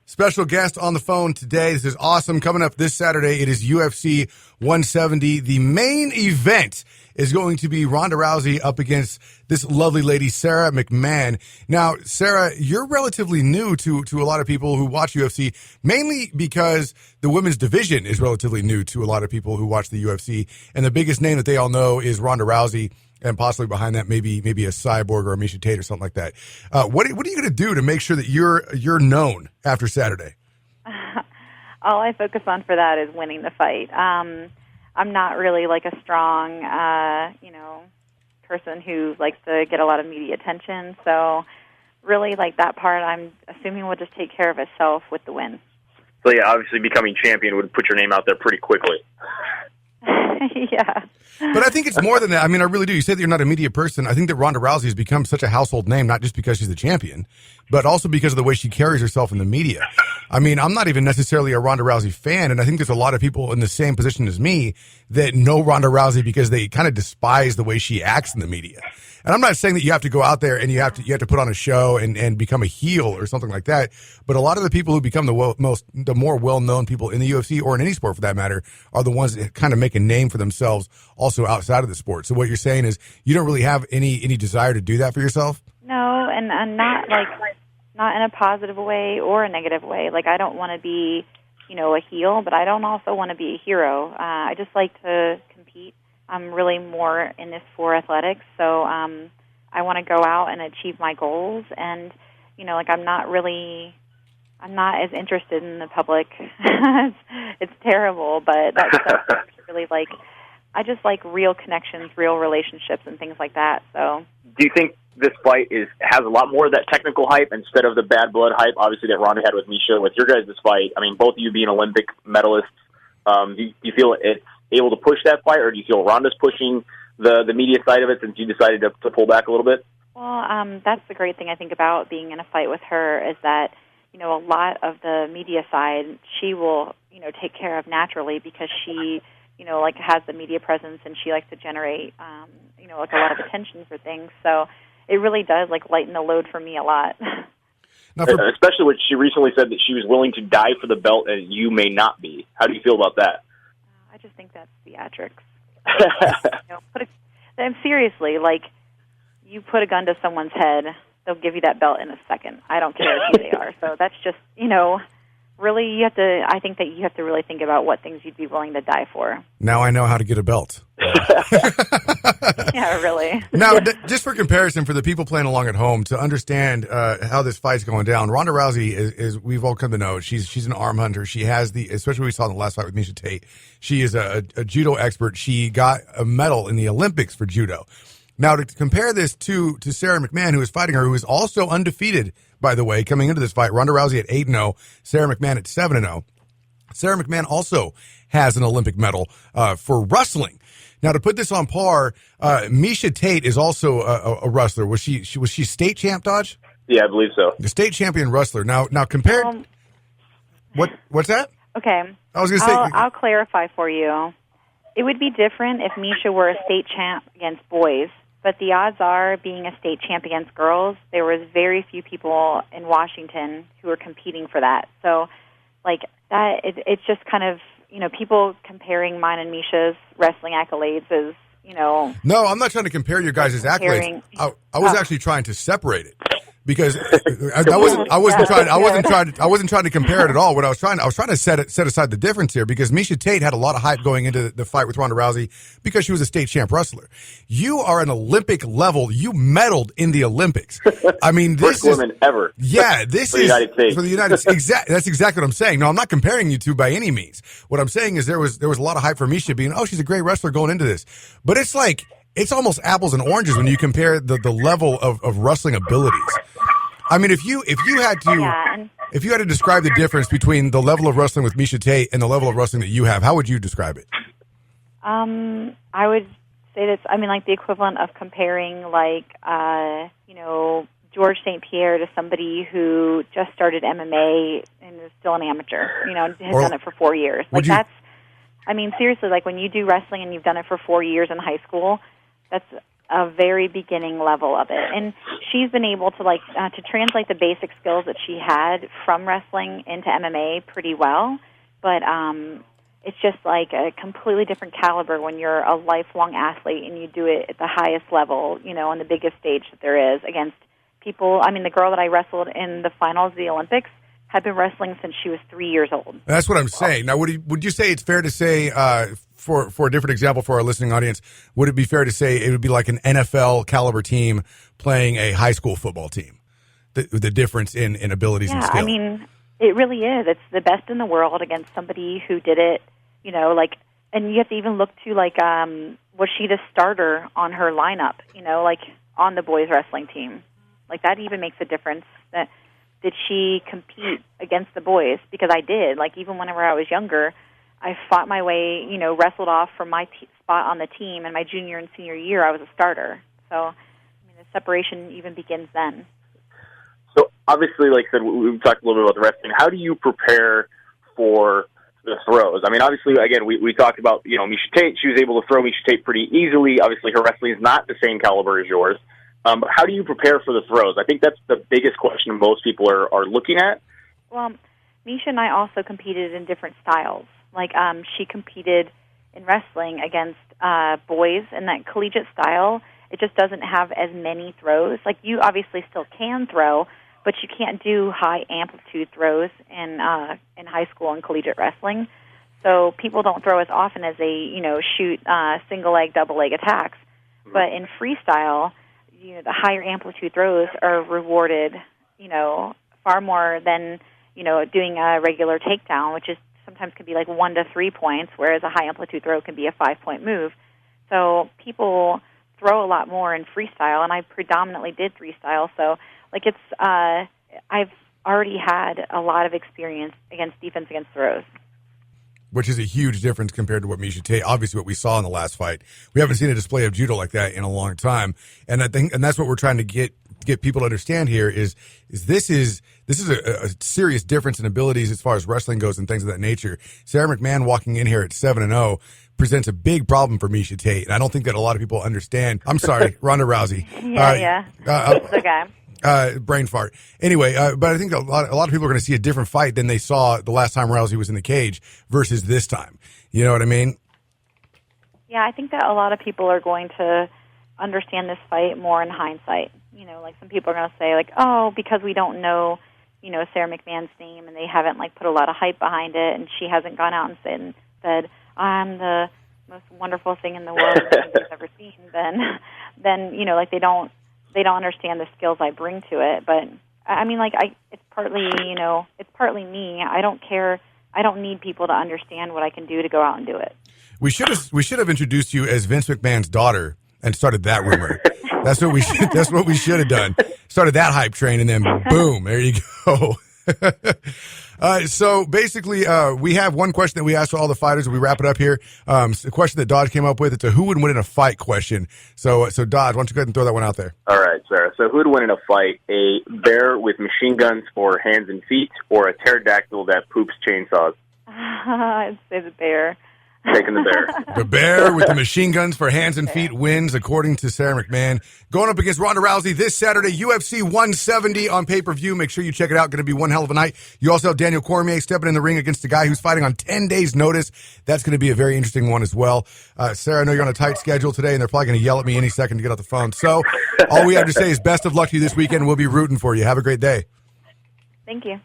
Special guest on the phone today. This is awesome. Coming up this Saturday, it is UFC 170. The main event is going to be Ronda Rousey up against this lovely lady, Sarah McMann. Now, Sarah, you're relatively new to a lot of people who watch UFC, mainly because the women's division is relatively new to a lot of people who watch the UFC. And the biggest name that they all know is Ronda Rousey. And possibly behind that, maybe a Cyborg or a Miesha Tate or something like that. What are you going to do to make sure that you're known after Saturday? All I focus on for that is winning the fight. I'm not really like a strong, person who likes to get a lot of media attention. So really, like that part, I'm assuming will just take care of itself with the win. So yeah, obviously becoming champion would put your name out there pretty quickly. Yeah. But I think it's more than that. I mean, I really do. You say that you're not a media person. I think that Ronda Rousey has become such a household name, not just because she's the champion, but also because of the way she carries herself in the media. I mean, I'm not even necessarily a Ronda Rousey fan, and I think there's a lot of people in the same position as me that know Ronda Rousey because they kind of despise the way she acts in the media. And I'm not saying that you have to go out there and you have to put on a show and become a heel or something like that. But a lot of the people who become the more well-known people in the UFC or in any sport for that matter are the ones that kind of make a name for themselves also outside of the sport. So what you're saying is you don't really have any desire to do that for yourself? No, and not in a positive way or a negative way. Like I don't want to be, a heel, but I don't also want to be a hero. I just like to compete. I'm really more in this for athletics, so I want to go out and achieve my goals. And I'm not as interested in the public. It's terrible, but that's really like. I just like real connections, real relationships, and things like that. So, do you think this fight has a lot more of that technical hype instead of the bad blood hype, obviously, that Ronda had with Miesha? With your guys' fight, I mean, both of you being Olympic medalists, do you feel it's able to push that fight, or do you feel Ronda's pushing the media side of it since you decided to pull back a little bit? Well, that's the great thing I think about being in a fight with her is that, a lot of the media side she will, take care of naturally because she, has the media presence and she likes to generate, a lot of attention for things. So it really does, lighten the load for me a lot. Now especially when she recently said that she was willing to die for the belt and you may not be. How do you feel about that? I just think that's theatrics. And seriously, you put a gun to someone's head, they'll give you that belt in a second. I don't care who they are. So that's just, really I think that you have to really think about what things you'd be willing to die for. Now I know how to get a belt. Yeah, really. Now, just for comparison, for the people playing along at home, to understand how this fight's going down, Ronda Rousey is we've all come to know, she's an arm hunter. She has especially we saw in the last fight with Miesha Tate, she is a judo expert. She got a medal in the Olympics for judo. Now, to compare this to Sarah McMann, who is fighting her, who is also undefeated, by the way, coming into this fight, Ronda Rousey at 8-0, Sarah McMann at 7-0. Sarah McMann also has an Olympic medal for wrestling. Now, to put this on par, Miesha Tate is also a wrestler. Was she state champ, Dodge? Yeah, I believe so. The state champion wrestler. Now compared. What's that? Okay. I was going to say. I'll clarify for you. It would be different if Miesha were a state champ against boys. But the odds are, being a state champ against girls, there was very few people in Washington who were competing for that. So, that, it's just kind of, people comparing mine and Miesha's wrestling accolades is, No, I'm not trying to compare your guys' accolades. I was actually trying to separate it. Because I wasn't trying to compare it at all. What I was trying to set aside the difference here, because Miesha Tate had a lot of hype going into the fight with Ronda Rousey because she was a state champ wrestler. You are an Olympic level. You medaled in the Olympics. I mean, this first woman ever. Yeah, this is for the United States. That's exactly what I'm saying. No, I'm not comparing you two by any means. What I'm saying is there was a lot of hype for Miesha being, she's a great wrestler going into this, but it's almost apples and oranges when you compare the level of wrestling abilities. I mean, if you had to describe the difference between the level of wrestling with Miesha Tate and the level of wrestling that you have, how would you describe it? I would say that's, the equivalent of comparing, George St. Pierre to somebody who just started MMA and is still an amateur, has done it for 4 years. Seriously, when you do wrestling and you've done it for 4 years in high school, that's a very beginning level of it. And she's been able to to translate the basic skills that she had from wrestling into MMA pretty well. But it's just like a completely different caliber when you're a lifelong athlete and you do it at the highest level, on the biggest stage that there is against people. I mean, the girl that I wrestled in the finals of the Olympics had been wrestling since she was 3 years old. That's what I'm saying. Now, would you say it's fair to say, for a different example for our listening audience, would it be fair to say it would be like an NFL caliber team playing a high school football team? The difference in abilities and skill. I mean, it really is. It's the best in the world against somebody who did it, and you have to even look to, was she the starter on her lineup, on the boys wrestling team? That even makes a difference. Did she compete against the boys? Because I did. Even whenever I was younger, I fought my way, wrestled off from my spot on the team. And my junior and senior year, I was a starter. So, the separation even begins then. So, obviously, like I said, we've talked a little bit about the wrestling. How do you prepare for the throws? I mean, obviously, again, we talked about, Miesha Tate. She was able to throw Miesha Tate pretty easily. Obviously, her wrestling is not the same caliber as yours. But how do you prepare for the throws? I think that's the biggest question most people are looking at. Well, Miesha and I also competed in different styles. She competed in wrestling against boys in that collegiate style. It just doesn't have as many throws. You obviously still can throw, but you can't do high amplitude throws in high school and collegiate wrestling. So people don't throw as often as they, shoot single leg, double leg attacks. Mm-hmm. But in freestyle, the higher amplitude throws are rewarded, far more than, doing a regular takedown, which is sometimes can be 1 to 3 points, whereas a high amplitude throw can be a 5-point move. So people throw a lot more in freestyle, and I predominantly did freestyle. So, I've already had a lot of experience against defense against throws. Which is a huge difference compared to what Miesha Tate, obviously what we saw in the last fight. We haven't seen a display of judo like that in a long time. And I think, and that's what we're trying to get people to understand here is this is a serious difference in abilities as far as wrestling goes and things of that nature. Sarah McMann walking in here at 7-0 presents a big problem for Miesha Tate. And I don't think that a lot of people understand. I'm sorry, Ronda Rousey. It's okay. Brain fart. Anyway, but I think a lot of people are going to see a different fight than they saw the last time Rousey was in the cage versus this time. You know what I mean? Yeah, I think that a lot of people are going to understand this fight more in hindsight. Some people are going to say, oh, because we don't know, Sarah McMann's name and they haven't, put a lot of hype behind it and she hasn't gone out and said I'm the most wonderful thing in the world that you've ever seen, then they don't understand the skills I bring to it. But I mean, it's partly, it's partly me. I don't care. I don't need people to understand what I can do to go out and do it. We should have introduced you as Vince McMahon's daughter and started that rumor. That's what we should have done. Started that hype train and then boom, there you go. So basically, we have one question that we asked all the fighters and we wrap it up here. A question that Dodge came up with. It's a who would win in a fight question. So Dodge, why don't you go ahead and throw that one out there? All right, Sarah. So who would win in a fight? A bear with machine guns for hands and feet or a pterodactyl that poops chainsaws? I'd say the bear. Taking the bear. The bear with the machine guns for hands and feet wins, according to Sarah McMann. Going up against Ronda Rousey this Saturday, UFC 170 on pay-per-view. Make sure you check it out. Going to be one hell of a night. You also have Daniel Cormier stepping in the ring against a guy who's fighting on 10 days' notice. That's going to be a very interesting one as well. Sarah, I know you're on a tight schedule today, and they're probably going to yell at me any second to get off the phone. So all we have to say is best of luck to you this weekend. We'll be rooting for you. Have a great day. Thank you.